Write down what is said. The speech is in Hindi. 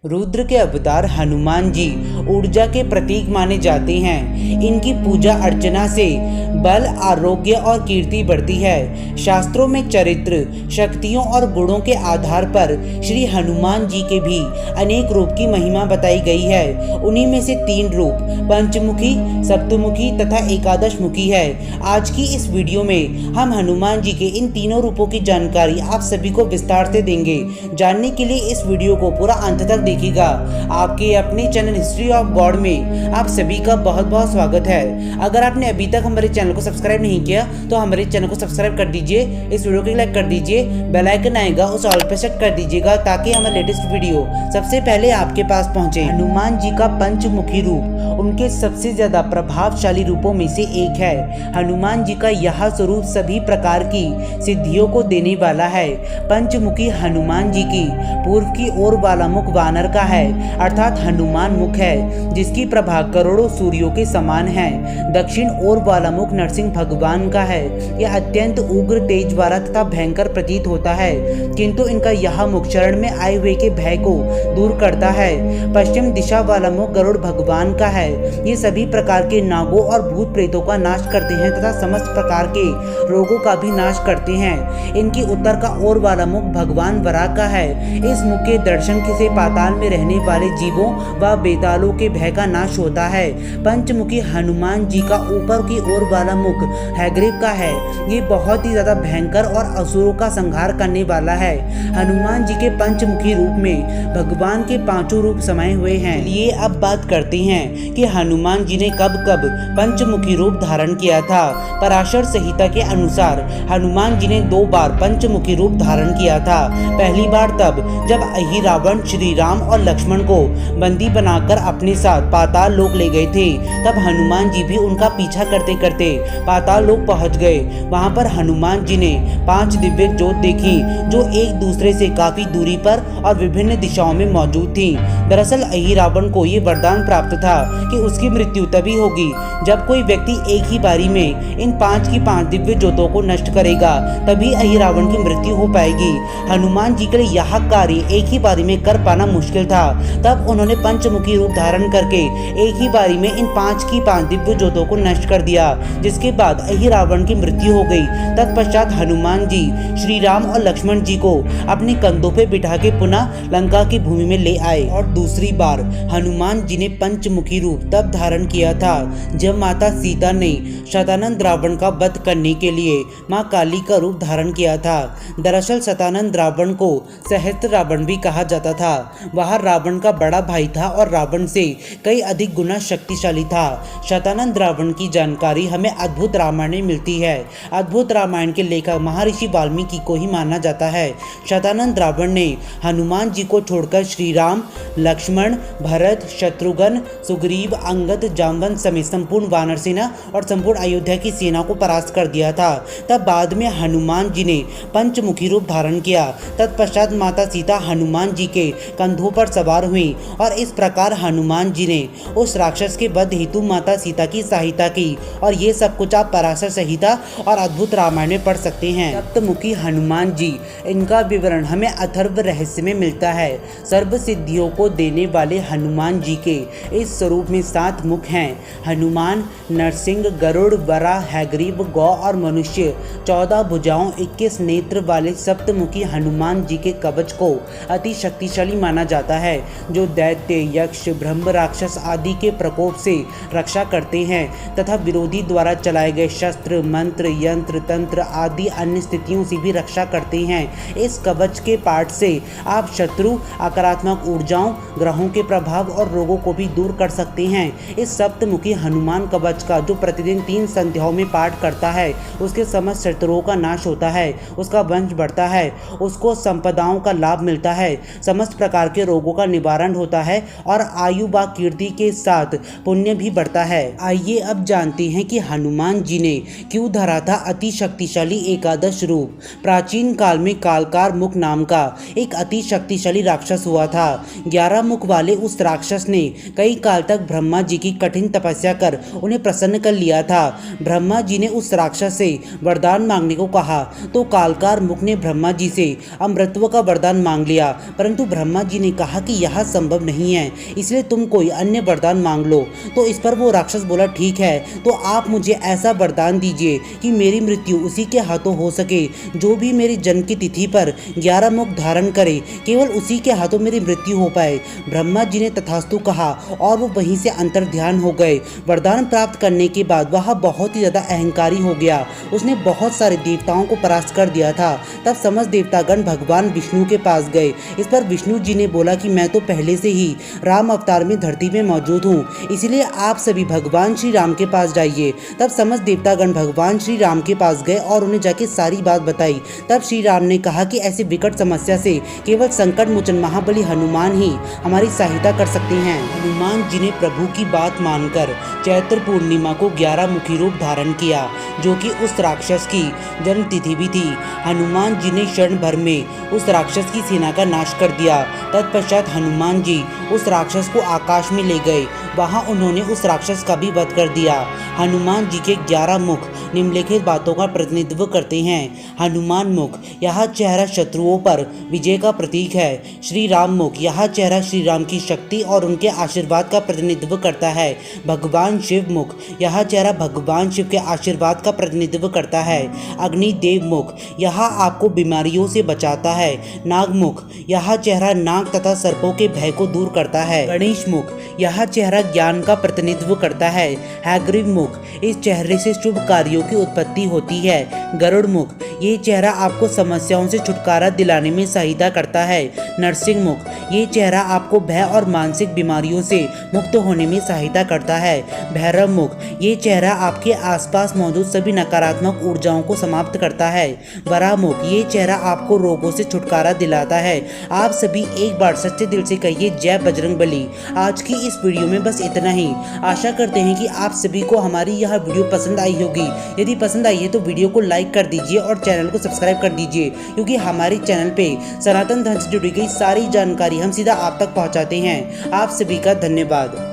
रुद्र के अवतार हनुमान जी ऊर्जा के प्रतीक माने जाते हैं। इनकी पूजा अर्चना से बल, आरोग्य और कीर्ति बढ़ती है। शास्त्रों में चरित्र, शक्तियों और गुणों के आधार पर श्री हनुमान जी के भी अनेक रूप की महिमा बताई गई है। उन्हीं में से 3 रूप पंचमुखी, सप्तमुखी तथा एकादश मुखी है। आज की इस वीडियो में हम हनुमान जी के इन तीनों रूपों की जानकारी आप सभी को विस्तार से देंगे। जानने के लिए इस वीडियो को पूरा अंत तक देखिएगा। आपके अपने चैनल हिस्ट्री ऑफ गॉड में आप सभी का बहुत बहुत स्वागत है। अगर आपने अभी तक हमारे चैनल को सब्सक्राइब नहीं किया तो हमारे चैनल को सब्सक्राइब कर दीजिए, इस वीडियो को लाइक कर दीजिए, बेल आइकन आएगा उस ऑल पे सेट कर दीजिएगा ताकि हमारा लेटेस्ट वीडियो सबसे पहले आपके पास पहुंचे। हनुमान जी का पंचमुखी रूप उनके सबसे ज्यादा प्रभावशाली रूपों में से एक है। हनुमान जी का यह स्वरूप सभी प्रकार की सिद्धियों को देने वाला है। पंचमुखी हनुमान जी की पूर्व की ओर वाला मुख वानर का है, अर्थात हनुमान मुख है, जिसकी प्रभा करोड़ों सूर्यों के समान है। दक्षिण ओर वाला मुख नरसिंह भगवान का है। यह अत्यंत उग्र, तेज वाला तथा भयंकर प्रतीत होता है, किंतु इनका यह मुख शरण में आए हुए के भय को दूर करता है। पश्चिम दिशा वाला मुख गरुड़ भगवान का है। ये सभी प्रकार के नागों और भूत प्रेतों का नाश करते हैं तथा समस्त प्रकार के रोगों का भी नाश करते हैं। इनकी उत्तर का ओर वाला मुख भगवान वराह का है। इस मुख के दर्शन से पाताल में रहने वाले जीवों व बेतालों के भय का नाश होता है। पंचमुखी हनुमान जी का ऊपर की ओर वाला मुख हैग्रीव का है। ये बहुत ही ज्यादा भयंकर और असुरों का संहार करने वाला है। हनुमान जी के पंचमुखी रूप में भगवान के 5 रूप समाये हुए हैं। ये अब बात करते हैं कि हनुमान जी ने कब कब पंचमुखी रूप धारण किया था। पराशर संहिता के अनुसार हनुमान जी ने 2 बार पंचमुखी रूप धारण किया था। पहली बार तब जब अहिरावण श्री राम और लक्ष्मण को बंदी बनाकर अपने साथ पाताल लोक ले गए थे। तब हनुमान जी भी उनका पीछा करते करते पाताल लोक पहुंच गए। वहां पर हनुमान जी ने 5 दिव्य ज्योत देखी जो एक दूसरे से काफी दूरी पर और विभिन्न दिशाओं में मौजूद थी। दरअसल अहिरावण को ये वरदान प्राप्त था कि उसकी मृत्यु तभी होगी जब कोई व्यक्ति एक ही बारी में इन 5 की 5 दिव्य ज्योतों को नष्ट करेगा, तभी अहिरावण की मृत्यु हो पाएगी। हनुमान जी के लिए यह कार्य एक ही बारी में कर पाना मुश्किल था। तब उन्होंने पंचमुखी रूप धारण करके एक ही बारी में इन 5 की 5 दिव्य ज्योतों को नष्ट कर दिया, जिसके बाद अहिरावण की मृत्यु हो गई। तत्पश्चात हनुमान जी श्री राम और लक्ष्मण जी को अपने कंधों पे बिठा के पुनः लंका की भूमि में ले आए। और दूसरी बार हनुमान जी ने पंचमुखी रूप तब धारण किया था जब माता सीता ने शतानंद रावण का वध करने के लिए मां काली का रूप धारण किया था। दरअसल शतानंद रावण को सहस्त्र रावण भी कहा जाता था। वह रावण का बड़ा भाई था और रावण से कई अधिक गुना शक्तिशाली था। शतानंद रावण की जानकारी हमें अद्भुत रामायण में मिलती है। अद्भुत रामायण के लेखक महर्षि वाल्मीकि को ही माना जाता है। शतानंद रावण ने हनुमान जी को छोड़कर श्री राम, लक्ष्मण, भरत, शत्रुघ्न, सुग्रीव, अंगद, जामवंत समेत संपूर्ण वानर सेना और संपूर्ण अयोध्या की सेना को परास्त कर दिया था। तब बाद में हनुमान जी ने पंचमुखी रूप धारण किया। तत्पश्चात माता सीता हनुमान जी के कंधों पर सवार हुई और इस प्रकार हनुमान जी ने उस राक्षस के वध हेतु माता सीता की सहायता की। और ये सब कुछ आप पराशर संहिता और अद्भुत रामायण में पढ़ सकते हैं। सप्तमुखी हनुमान जी, इनका विवरण हमें अथर्व रहस्य में मिलता है। सर्व सिद्धियों को देने वाले हनुमान जी के इस स्वरूप में 7 मुख हैं। हनुमान, नरसिंह, गरुड़, वराह, हैग्रीव, गौ और मनुष्य 14 भुजाओं 21 नेत्र वाले सप्तमुखी हनुमान जी के कवच को अति शक्तिशाली माना जाता है, जो दैत्य, यक्ष, ब्रह्म, राक्षस आदि के प्रकोप से रक्षा करते हैं तथा विरोधी द्वारा चलाए गए शस्त्र, मंत्र, यंत्र, तंत्र आदि अन्य स्थितियों से भी रक्षा करते हैं। इस कवच के पाठ से आप शत्रु, आक्रामक ऊर्जाओं, ग्रहों के प्रभाव और रोगों को भी दूर कर सकते हैं। इस सप्तमुखी हनुमान कवच का जो प्रतिदिन 3 संध्याओं में पाठ करता है, उसके समस्त शत्रुओं का नाश होता है, उसका वंश बढ़ता है, उसको संपदाओं का लाभ मिलता है, समस्त प्रकार के रोगों का निवारण होता है और आयु व कीर्ति के साथ पुण्य भी बढ़ता है। आइए अब जानते हैं कि हनुमान जी ने क्यों धरा था अति शक्तिशाली एकादश रूप। प्राचीन काल में कालकार मुख नाम का एक अति शक्तिशाली राक्षस हुआ था। 11 मुख वाले उस राक्षस ने कई काल तक ब्रह्मा जी की कठिन तपस्या कर उन्हें प्रसन्न कर लिया था। ब्रह्मा जी ने उस राक्षस से वरदान मांगने को कहा तो कालकार मुख ने ब्रह्मा जी से अमृतत्व का वरदान मांग लिया, परंतु ब्रह्मा जी ने कहा कि यह संभव नहीं है, इसलिए तुम कोई अन्य वरदान मांग लो। तो इस पर वो राक्षस बोला, ठीक है, तो आप मुझे ऐसा वरदान दीजिए कि मेरी मृत्यु उसी के हाथों हो सके जो भी मेरी जन्म की तिथि पर 11 मुख धारण करे, केवल उसी के हाथों मेरी मृत्यु हो पाए। ब्रह्मा जी ने तथास्तु कहा और वो वहीं से अंतर ध्यान हो गए। वरदान प्राप्त करने के बाद वह बहुत ही ज्यादा अहंकारी हो गया। उसने बहुत सारे देवताओं को परास्त कर दिया था। तब समस्त देवतागण भगवान विष्णु के पास गए। इस पर विष्णु जी ने बोला कि मैं तो पहले से ही राम अवतार में धरती में मौजूद हूँ, इसलिए आप सभी भगवान श्री राम के पास जाइए। तब समस्त देवतागण भगवान श्री राम के पास गए और उन्हें जाके सारी बात बताई। तब श्री राम ने कहा कि ऐसी विकट समस्या से केवल संकट मोचन महाबली हनुमान ही हमारी सहायता कर सकते हैं। हनुमान जी ने प्रभु की बात मानकर चैत्र पूर्णिमा को 11 मुखी रूप धारण किया, जो कि उस राक्षस की जन्म तिथि भी थी। हनुमान जी ने क्षण भर में उस राक्षस की सेना का नाश कर दिया। तत्पश्चात हनुमान जी उस राक्षस को आकाश में ले गए। वहां उन्होंने उस राक्षस का भी वध कर दिया। हनुमान जी के 11 मुख निम्नलिखित बातों का प्रतिनिधित्व करते हैं। हनुमान मुख, यह चेहरा शत्रुओं पर विजय का प्रतीक है। श्री राम मुख, यह चेहरा श्री राम की शक्ति और उनके आशीर्वाद का प्रतिनिधित्व करता है। भगवान शिव मुख, यह चेहरा भगवान शिव के आशीर्वाद का प्रतिनिधित्व करता है। अग्निदेव मुख, यह आपको बीमारियों से बचाता है। नाग मुख, यह चेहरा नाग तथा सर्पों के भय को दूर करता है। गणेश मुख, यह चेहरा ज्ञान का प्रतिनिधित्व करता है। हैग्रीव मुख, इस चेहरे से शुभ कार्यों की उत्पत्ति होती है। गरुड़ मुख, ये चेहरा आपको समस्याओं से छुटकारा दिलाने में सहायता करता है। नरसिंह मुख, ये चेहरा आपको भय और मानसिक बीमारियों से मुक्त होने में सहायता करता है। भैरव मुख, ये चेहरा आपके आसपास मौजूद सभी नकारात्मक ऊर्जाओं को समाप्त करता है। वराह मुख, ये चेहरा आपको रोगों से छुटकारा दिलाता है। आप सभी एक बार सच्चे दिल से कहिए जय बजरंगबली। आज की इस वीडियो में बस इतना ही। आशा करते हैं कि आप सभी को हमारी यह वीडियो पसंद आई होगी। यदि पसंद आई है तो वीडियो को लाइक कर दीजिए और चैनल को सब्सक्राइब कर दीजिए, क्योंकि हमारे चैनल पे सनातन धर्म से जुड़ी गई सारी जानकारी हम सीधा आप तक पहुंचाते हैं। आप सभी का धन्यवाद।